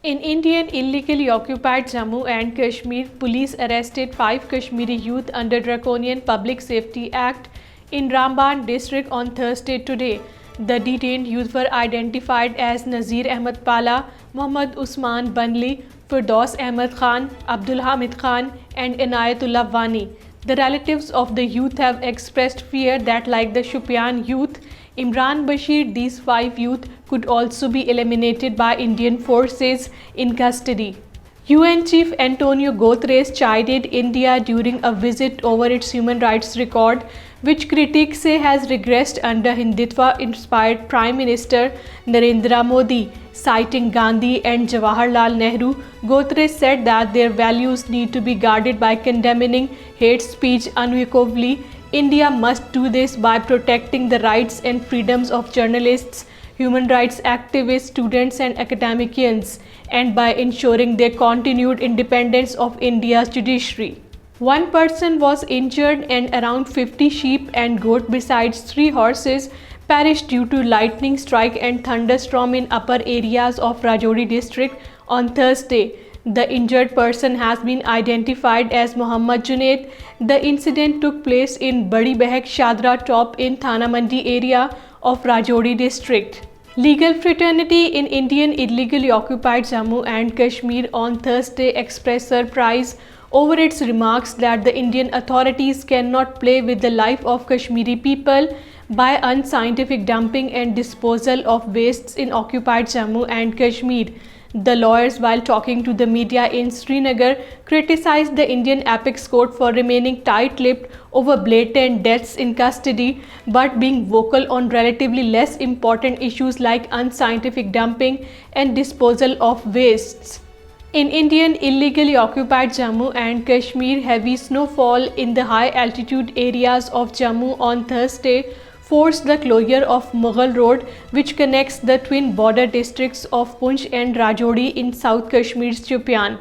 In Indian illegally occupied Jammu and Kashmir, police arrested 5 Kashmiri youth under Draconian Public Safety Act in Ramban district on Thursday today. The detained youth were identified as Nazir Ahmad Pala, Mohammad Usman Banli, Firdious Ahmad Khan, Abdul Hamid Khan and Anyatullah Wani. The relatives of the youth have expressed fear that, like the Shopian youth, Imran Bashir, these 5 youth could also be eliminated by Indian forces in custody. UN Chief Antonio Guterres chided India during a visit over its human rights record, which critics say has regressed under Hindutva-inspired Prime Minister Narendra Modi. Citing Gandhi and Jawaharlal Nehru, Guterres said that their values need to be guarded by condemning hate speech unequivocally. India must do this by protecting the rights and freedoms of journalists, human rights activists, students and academicians, and by ensuring the continued independence of India's judiciary. One person was injured and around 50 sheep and goats besides 3 horses perished due to lightning strike and thunderstorm in upper areas of Rajouri district on Thursday. The injured person has been identified as Mohammad Junaid. The incident took place in Badi Behak Shadra Top in Thana Mandi area of Rajouri district. Legal fraternity in Indian illegally occupied Jammu and Kashmir on Thursday expressed surprise over its remarks that the Indian authorities cannot play with the life of Kashmiri people by unscientific dumping and disposal of wastes in occupied Jammu and Kashmir. The lawyers, while talking to the media in Srinagar, criticized the Indian Apex Court for remaining tight-lipped over blatant deaths in custody, but being vocal on relatively less important issues like unscientific dumping and disposal of wastes. In Indian illegally occupied Jammu and Kashmir, heavy snowfall in the high-altitude areas of Jammu on Thursday forced the closure of Mughal Road, which connects the twin border districts of Poonch and Rajouri in South Kashmir's Shopian.